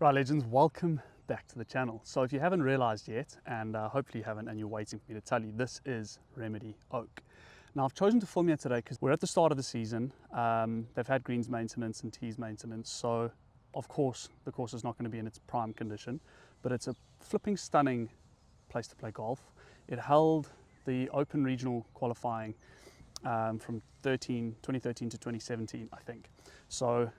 Right, legends, welcome back to the channel. So if you haven't realized yet, and hopefully you haven't and you're waiting for me to tell you, this is Remedy Oak. Now I've chosen to film here today because we're at the start of the season. They've had greens maintenance and tees maintenance, so of course the course is not going to be in its prime condition, but it's a flipping stunning place to play golf. It held the Open Regional qualifying from 2013 to 2017, I think. So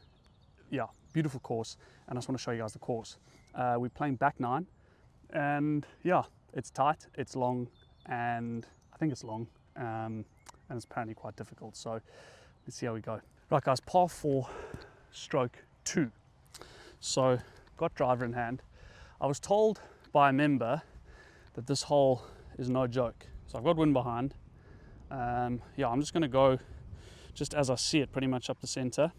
yeah, beautiful course, and I just want to show you guys the course. We're playing back nine, and yeah, it's tight, it's long, and I think it's long, and it's apparently quite difficult. So let's see how we go. Right guys, par 4 stroke 2. So got driver in hand. I was told by a member that this hole is no joke. So I've got wind behind. Yeah, I'm just going to go just as I see it, pretty much up the center.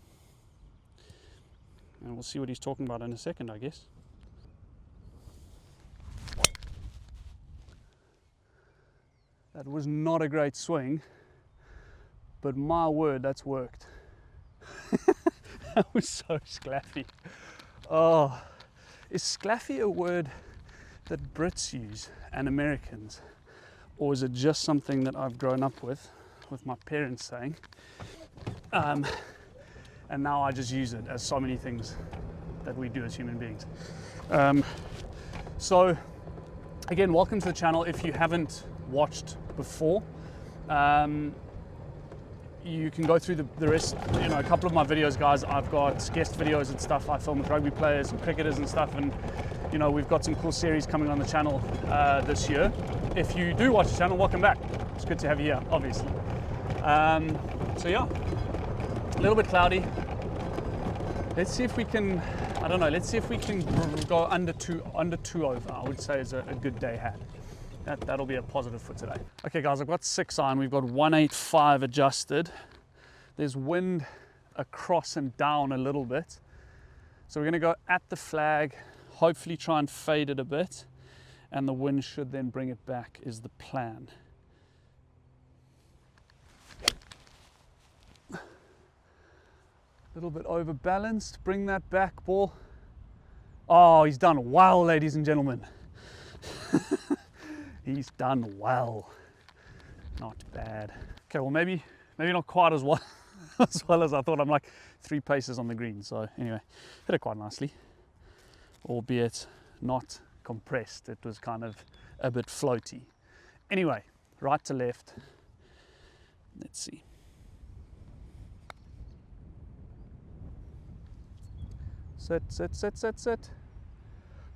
And we'll see what he's talking about in a second, I guess. That was not a great swing, but my word, that's worked. That was so sclaffy. Oh, is sclaffy a word that Brits use and Americans? Or is it just something that I've grown up with my parents saying? And now I just use it as so many things that we do as human beings. So again, welcome to the channel. If you haven't watched before, you can go through the rest, you know, a couple of my videos, guys. I've got guest videos and stuff. I film with rugby players and cricketers and stuff, and you know, we've got some cool series coming on the channel this year. If you do watch the channel, welcome back. It's good to have you here, obviously. So yeah, a little bit cloudy. Let's see if we can, I don't know, let's see if we can go under two over. I would say is a good day had. That'll be a positive for today. Okay guys, I've got 6 iron. We've got 185 adjusted. There's wind across and down a little bit. So we're gonna go at the flag, hopefully try and fade it a bit, and the wind should then bring it back is the plan. A little bit overbalanced, bring that back ball. Oh, he's done well, ladies and gentlemen. He's done well. Not bad. Okay, well maybe not quite as well as I thought. I'm like 3 paces on the green. So anyway, hit it quite nicely, albeit not compressed. It was kind of a bit floaty. Anyway, right to left. Let's see. Sit, sit, sit, sit, sit.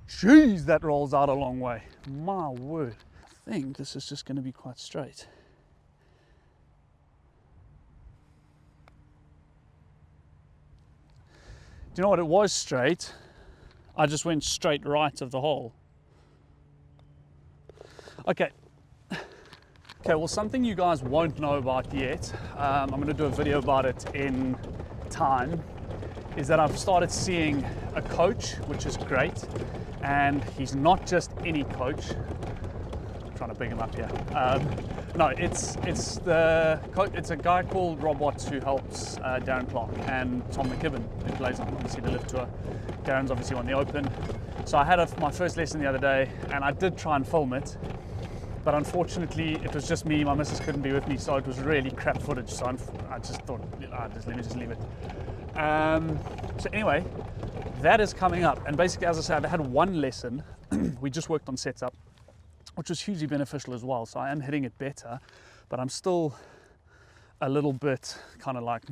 Jeez, that rolls out a long way. My word. I think this is just going to be quite straight. Do you know what? It was straight. I just went straight right of the hole. Okay. Okay, well, something you guys won't know about yet, I'm going to do a video about it in time, is that I've started seeing a coach, which is great. And he's not just any coach. I'm trying to big him up here. No, it's a guy called Rob Watts who helps Darren Clark and Tom McKibben, who plays on obviously the Live Tour. Darren's obviously on the Open. So I had my first lesson the other day, and I did try and film it, but unfortunately it was just me. My missus couldn't be with me, so it was really crap footage. So I just thought, let me just leave it. So anyway, that is coming up, and basically, as I said, I had 1 lesson. We just worked on setup, which was hugely beneficial as well. So I am hitting it better, but I'm still a little bit kind of like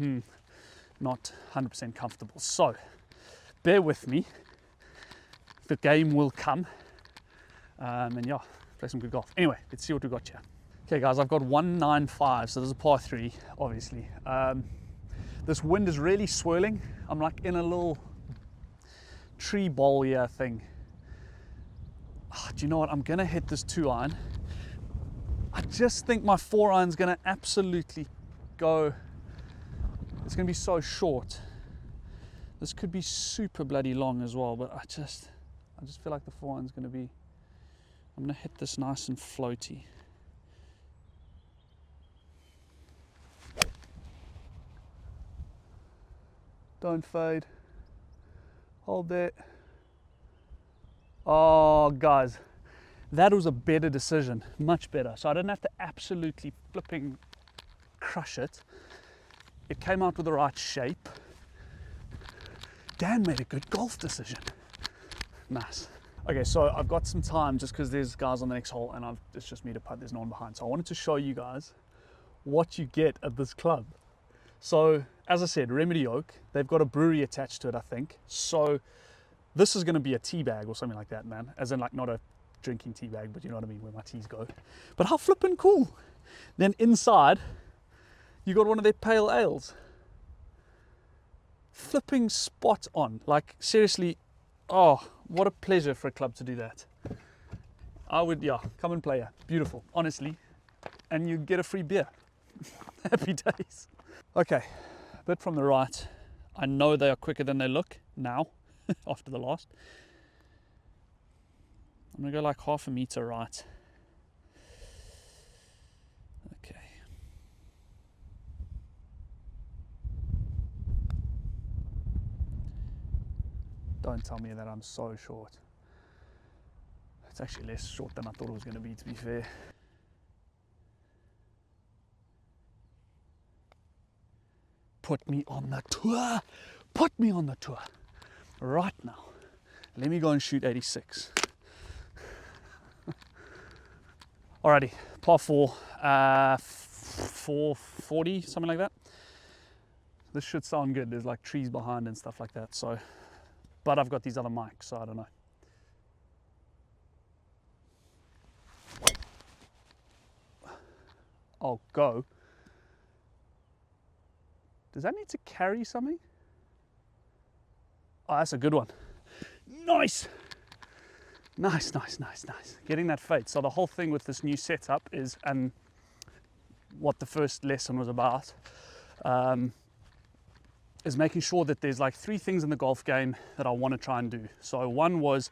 not 100% comfortable. So bear with me. The game will come, and yeah, play some good golf. Anyway, let's see what we got here. Okay, guys, I've got 195. So there's a par 3, obviously. This wind is really swirling. I'm like in a little tree bowl here thing. Oh, do you know what? I'm gonna hit this 2 iron. I just think my 4 iron's gonna absolutely go. It's gonna be so short. This could be super bloody long as well, but I just feel like the 4 iron's gonna be. I'm gonna hit this nice and floaty. Don't fade. Hold that. Oh, guys, that was a better decision, much better. So I didn't have to absolutely flipping crush it. It came out with the right shape. Dan made a good golf decision. Nice. Okay, so I've got some time just because there's guys on the next hole and it's just me to putt, there's no one behind. So I wanted to show you guys what you get at this club. So as I said, Remedy Oak, they've got a brewery attached to it, I think. So this is going to be a tea bag or something like that, man. As in like not a drinking tea bag, but you know what I mean, where my teas go. But how flippin' cool. Then inside, you got one of their pale ales. Flipping spot on. Like seriously, oh, what a pleasure for a club to do that. I would, yeah, come and play here. Beautiful, honestly. And you get a free beer. Happy days. Okay, a bit from the right. I know they are quicker than they look now, after the last. I'm gonna go like half a meter right. Okay. Don't tell me that I'm so short. It's actually less short than I thought it was going to be fair. Put me on the tour. Put me on the tour. Right now. Let me go and shoot 86. Alrighty, par 4, 440, something like that. This should sound good. There's like trees behind and stuff like that. So, but I've got these other mics, so I don't know. Oh, go. Does that need to carry something? Oh, that's a good one. Nice. Nice, nice, nice, nice. Getting that fade. So the whole thing with this new setup is, and what the first lesson was about, is making sure that there's like 3 things in the golf game that I want to try and do. So one was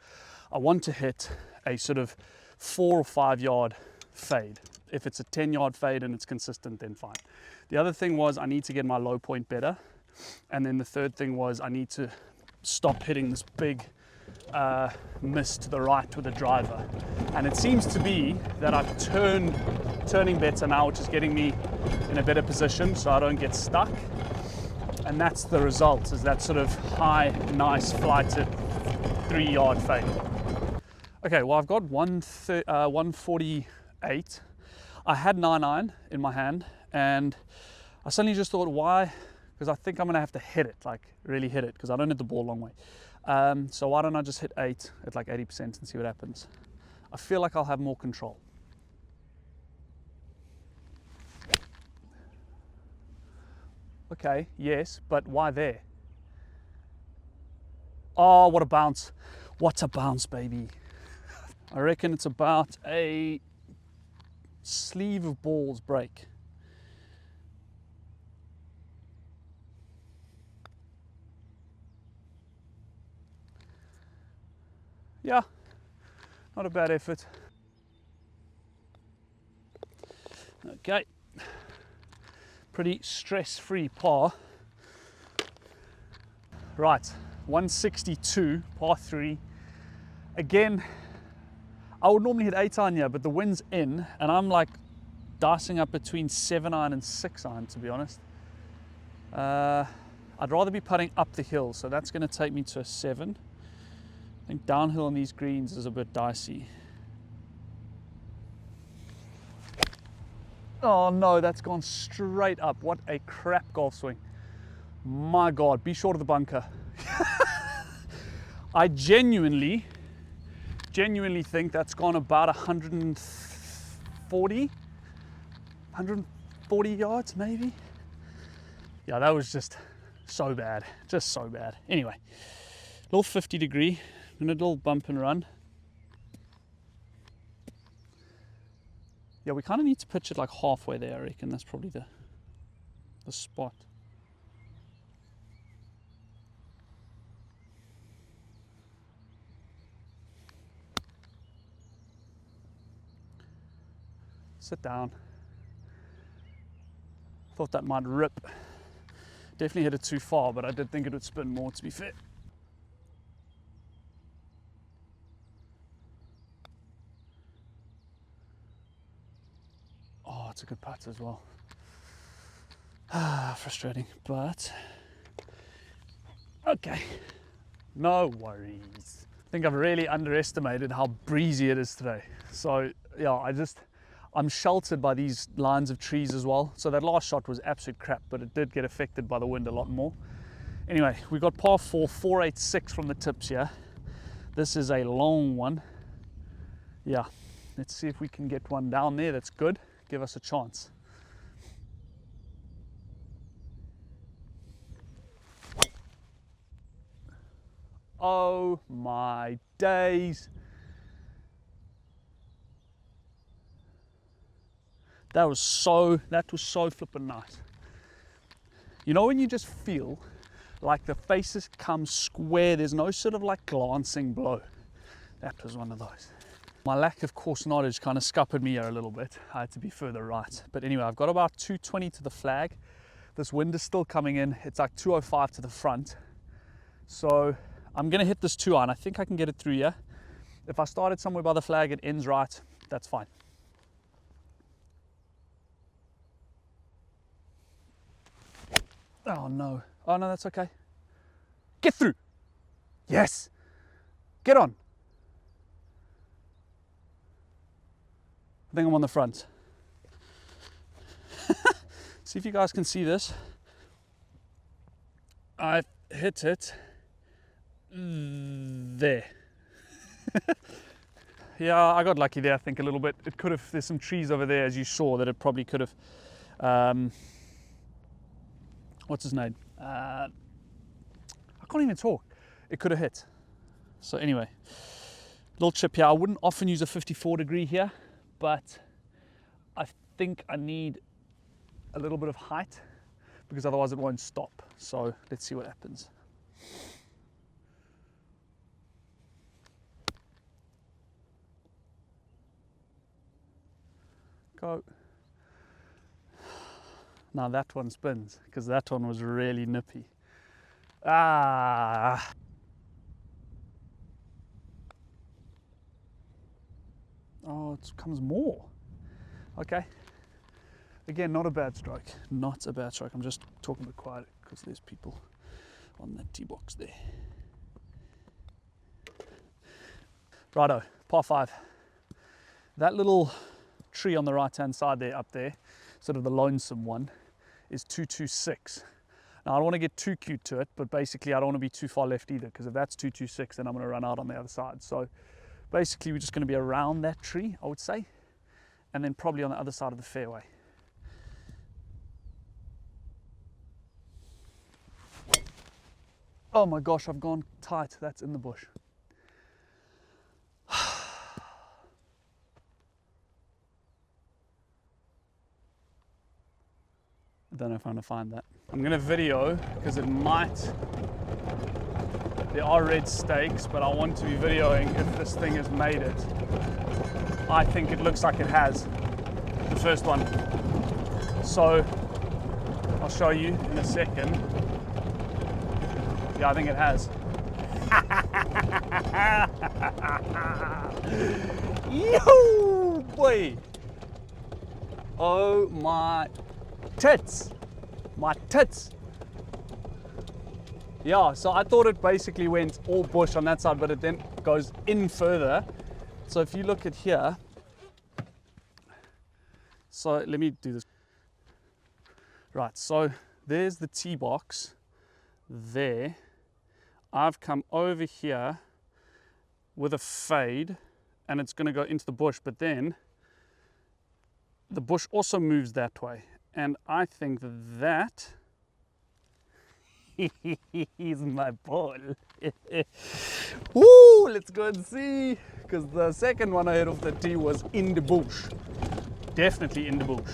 I want to hit a sort of 4 or 5 yard fade. If it's a 10-yard fade and it's consistent, then fine. The other thing was I need to get my low point better. And then the third thing was I need to stop hitting this big miss to the right with the driver. And it seems to be that I've turning better now, which is getting me in a better position so I don't get stuck. And that's the result, is that sort of high, nice flighted 3-yard fade. Okay, well I've got 148. I had 9-iron in my hand and I suddenly just thought, why? Because I think I'm gonna have to hit it, like really hit it, because I don't hit the ball a long way. So why don't I just hit 8 at like 80% and see what happens? I feel like I'll have more control. Okay, yes, but why there? Oh, what a bounce. What a bounce, baby. I reckon it's about a sleeve of balls break. Yeah, not a bad effort. Okay, pretty stress-free par. Right, 162, par 3. Again, I would normally hit 8-iron here, but the wind's in, and I'm like dicing up between 7-iron and 6-iron, to be honest. I'd rather be putting up the hill, so that's going to take me to a 7. I think downhill on these greens is a bit dicey. Oh no, that's gone straight up. What a crap golf swing. My God, be short of the bunker. I genuinely think that's gone about 140 yards maybe. Yeah, that was just so bad, just so bad. Anyway, little 50 degree, and a little bump and run. Yeah, we kind of need to pitch it like halfway there, I reckon. That's probably the spot. Sit down. Thought that might rip. Definitely hit it too far, but I did think it would spin more, to be fair. it's a good putt as well. Frustrating, but okay, no worries. I think I've really underestimated how breezy it is today. So yeah, I'm sheltered by these lines of trees as well. So that last shot was absolute crap, but it did get affected by the wind a lot more. Anyway, we got par 4, 486 from the tips here. This is a long one. Yeah, let's see if we can get one down there. That's good. Give us a chance. Oh my days. That was so flippin' nice. You know when you just feel like the faces come square, there's no sort of like glancing blow. That was one of those. My lack of course knowledge kind of scuppered me here a little bit. I had to be further right. But anyway, I've got about 220 to the flag. This wind is still coming in. It's like 205 to the front. So I'm gonna hit this 2-iron. I think I can get it through here. If I started somewhere by the flag, it ends right, that's fine. Oh no, that's okay. Get through. Yes, get on. I think I'm on the front. See if you guys can see this. I hit it there. Yeah, I got lucky there, I think, a little bit. It could have, there's some trees over there, as you saw, that it probably could have, what's his name? I can't even talk. It could have hit. So anyway, little chip here. I wouldn't often use a 54 degree here, but I think I need a little bit of height because otherwise it won't stop. So let's see what happens. Go. Now that one spins because that one was really nippy. Ah. Oh, it comes more. Okay. Again, not a bad stroke. Not a bad stroke. I'm just talking a bit quiet because there's people on that tee box there. Righto, par 5. That little tree on the right hand side there, up there, sort of the lonesome one, is 226. Now I don't want to get too cute to it, but basically I don't want to be too far left either, because if that's 226 then I'm going to run out on the other side. So basically we're just going to be around that tree, I would say, and then probably on the other side of the fairway. Oh my gosh, I've gone tight. That's in the bush. I don't know if I'm going to find that. I'm going to video because it might. There are red stakes, but I want to be videoing if this thing has made it. I think it looks like it has, the first one. So I'll show you in a second. Yeah, I think it has. Yo, boy! Oh my tits! My tits! Yeah, so I thought it basically went all bush on that side, but it then goes in further. So if you look at here, so let me do this. Right, so there's the tee box there. I've come over here with a fade and it's going to go into the bush, but then the bush also moves that way. And I think that is my ball. Woo, let's go and see. Because the second one I hit off the tee was in the bush. Definitely in the bush.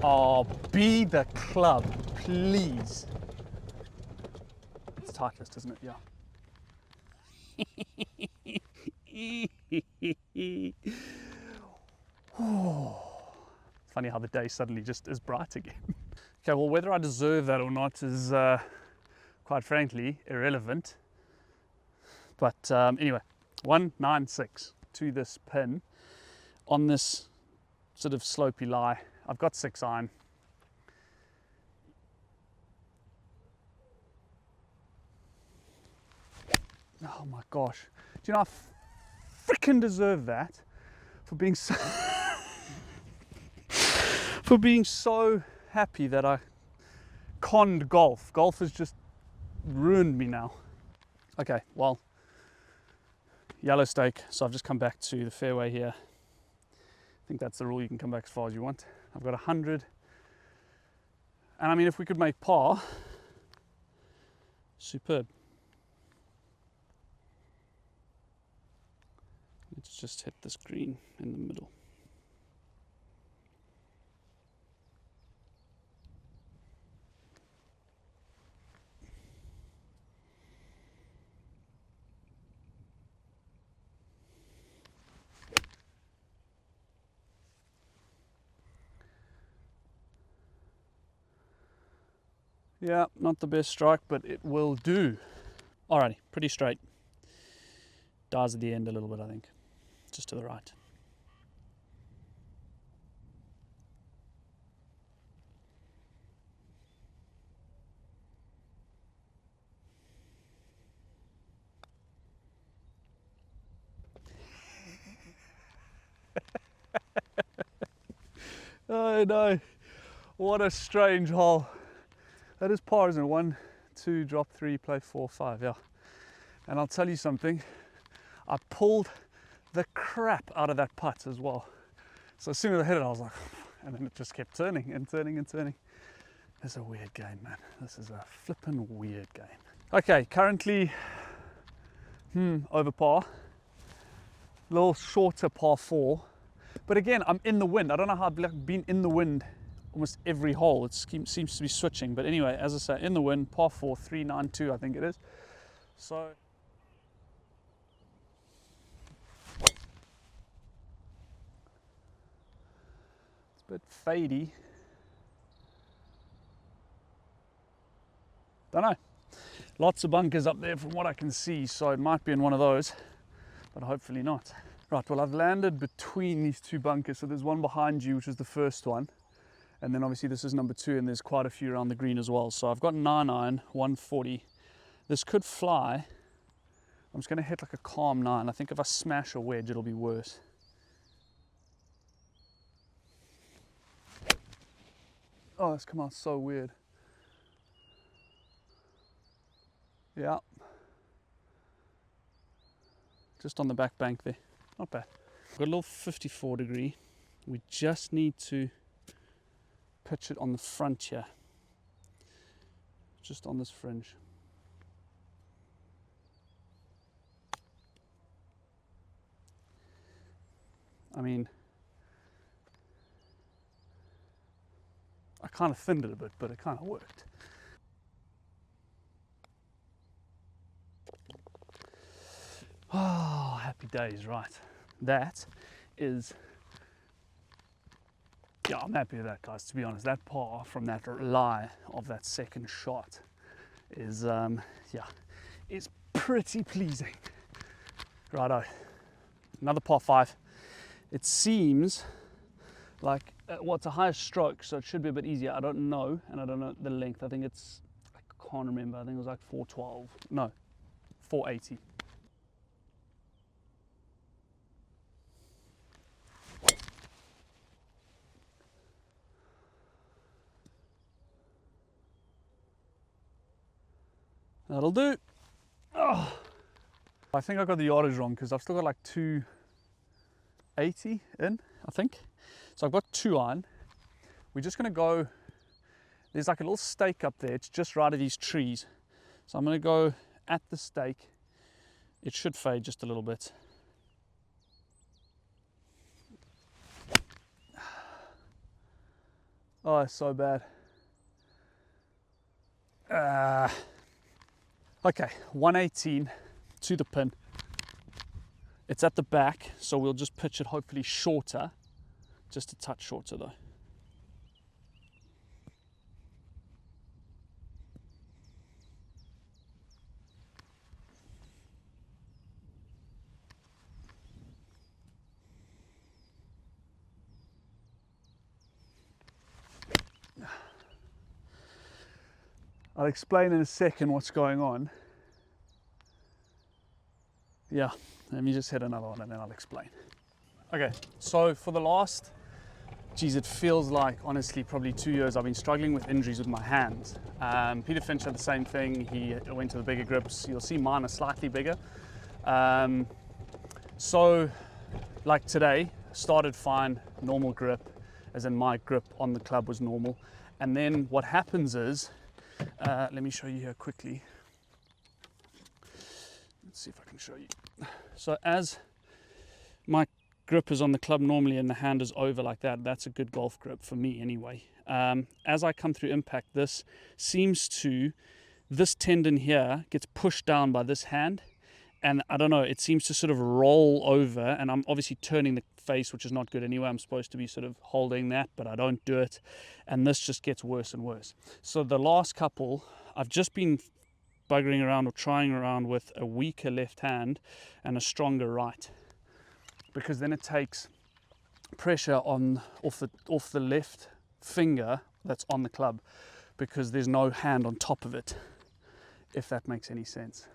Oh, be the club, please. It's Titleist, isn't it? Yeah. Funny how the day suddenly just is bright again. Okay, well, whether I deserve that or not is, quite frankly, irrelevant. But anyway, 196 to this pin on this sort of slopey lie. I've got 6 iron. Oh my gosh. Do you know I freaking deserve that for being so for being so happy that I conned golf. Golf has just ruined me now. Okay, well, yellow stake, so I've just come back to the fairway here. I think that's the rule, you can come back as far as you want. I've got 100, and I mean, if we could make par, superb. Let's just hit this green in the middle. Yeah, not the best strike, but it will do. Alrighty, pretty straight. Dies at the end a little bit, I think. Just to the right. Oh no, what a strange hole. That is par, isn't it? 1, 2, drop 3, play 4, 5, yeah. And I'll tell you something, I pulled the crap out of that putt as well. So as soon as I hit it, I was like, and then it just kept turning and turning and turning. It's a weird game, man. This is a flippin' weird game. Okay, currently, over par. A little shorter par 4. But again, I'm in the wind. I don't know how I've been in the wind almost every hole. It seems to be switching. But anyway, as I say, in the wind, par 4, 392, I think it is. So it's a bit fadey. Don't know. Lots of bunkers up there from what I can see, so it might be in one of those, but hopefully not. Right, well, I've landed between these 2 bunkers. So there's one behind you, which is the first one. And then obviously this is number 2, and there's quite a few around the green as well. So I've got 9 iron, 140. This could fly. I'm just gonna hit like a calm 9. I think if I smash a wedge, it'll be worse. Oh, it's come out so weird. Yeah. Just on the back bank there. Not bad. Got a little 54 degree. We just need to pitch it on the front here. Just on this fringe. I mean, I kind of thinned it a bit, but it kind of worked. Oh, happy days, right. That is, yeah, I'm happy with that, guys, to be honest. That par from that lie of that second shot is, yeah, it's pretty pleasing. Righto, another par 5. It seems like, well, it's a higher stroke, so it should be a bit easier. I don't know, and I don't know the length. I think it's, I can't remember, I think it was like 412, no, 480. That'll do. Oh, I think I got the yardage wrong because I've still got like 280 in, I think. So I've got 2 iron. We're just gonna go, there's like a little stake up there. It's just right of these trees. So I'm gonna go at the stake. It should fade just a little bit. Oh, it's so bad. Okay, 118 to the pin. It's at the back, so we'll just pitch it hopefully shorter, just a touch shorter though. I'll explain in a second what's going on. Yeah, let me just hit another one and then I'll explain. Okay, so for the last, geez, it feels like, honestly, probably 2 years, I've been struggling with injuries with my hands. Peter Finch had the same thing. He went to the bigger grips. You'll see mine are slightly bigger. So, like today, started fine, normal grip, as in my grip on the club was normal. And then what happens is, let me show you here quickly. Let's see if I can show you. So as my grip is on the club normally and the hand is over like that, that's a good golf grip for me anyway. As I come through impact, this tendon here gets pushed down by this hand, and I don't know, it seems to sort of roll over, and I'm obviously turning the face, which is not good anyway. I'm supposed to be sort of holding that, but I don't do it, and this just gets worse and worse. So the last couple, I've just been buggering around or trying around with a weaker left hand and a stronger right, because then it takes pressure off the left finger that's on the club, because there's no hand on top of it, if that makes any sense.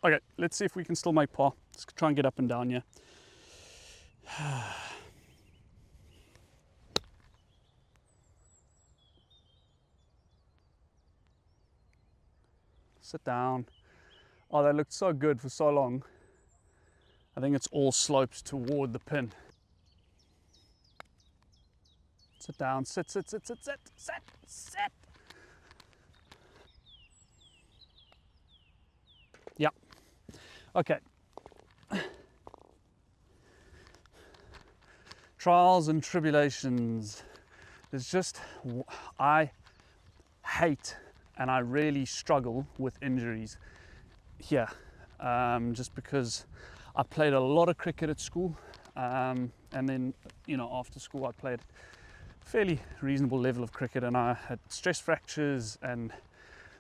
Okay, let's see if we can still make par. Let's try and get up and down here. Sit down. Oh, that looked so good for so long. I think it's all sloped toward the pin. Sit down, sit, sit, sit, sit, sit, sit, sit. Yep. Okay. Trials and tribulations. There's just, I hate and I really struggle with injuries here, just because I played a lot of cricket at school, and then, you know, after school I played fairly reasonable level of cricket, and I had stress fractures, and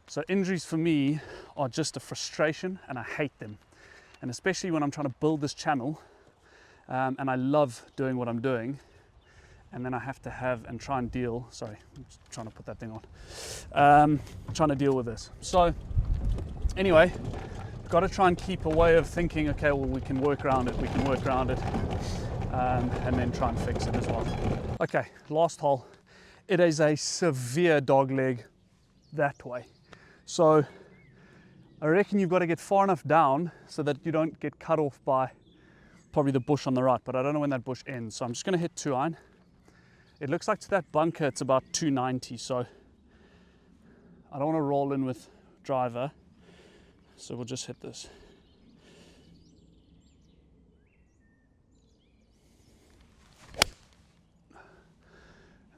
so injuries for me are just a frustration, and I hate them. And especially when I'm trying to build this channel, and I love doing what I'm doing, and then I have to try and deal, sorry, I'm just trying to put that thing on, trying to deal with this. So anyway, got to try and keep a way of thinking, okay, well, we can work around it, and then try and fix it as well. Okay, last hole. It is a severe dog leg that way. So I reckon you've got to get far enough down so that you don't get cut off by probably the bush on the right, but I don't know when that bush ends. So I'm just going to hit 2-iron. It looks like to that bunker it's about 290, so I don't want to roll in with driver, so we'll just hit this.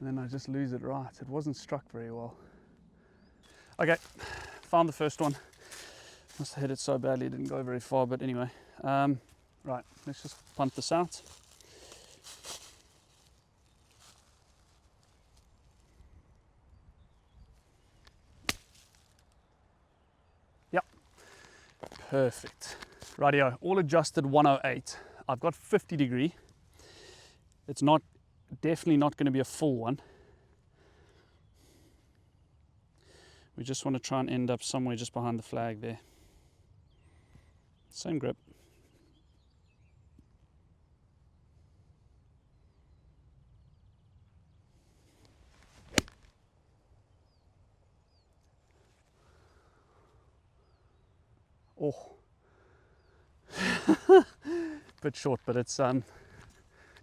And then I just lose it right. It wasn't struck very well. Okay, found the first one. Must have hit it so badly it didn't go very far, but anyway. Right, let's just punt this out. Yep, perfect. Rightio, all adjusted 108. I've got 50 degree. It's definitely not going to be a full one. We just want to try and end up somewhere just behind the flag there. Same grip. Oh, bit short, but it's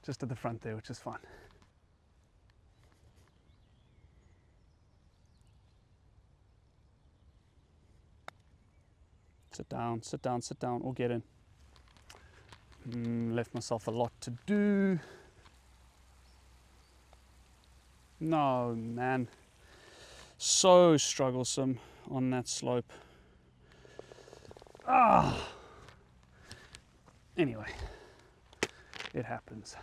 just at the front there, which is fine. Sit down, sit down, sit down, or get in. Left myself a lot to do. No, man. So strugglesome on that slope. Anyway, it happens.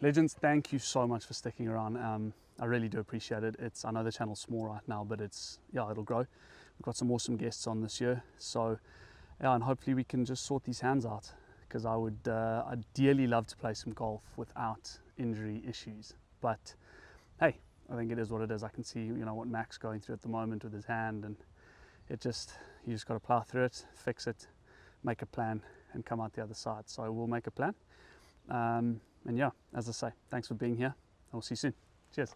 Legends, thank you so much for sticking around. I really do appreciate it. I know the channel's small right now, but it'll grow. We've got some awesome guests on this year, so yeah, and hopefully we can just sort these hands out, because I would ideally love to play some golf without injury issues. But hey, I think it is what it is. I can see, you know, what Mac's going through at the moment with his hand, and it just, you just got to plow through it, fix it, make a plan, and come out the other side. So I will make a plan. And yeah, as I say, thanks for being here. I'll see you soon. Cheers.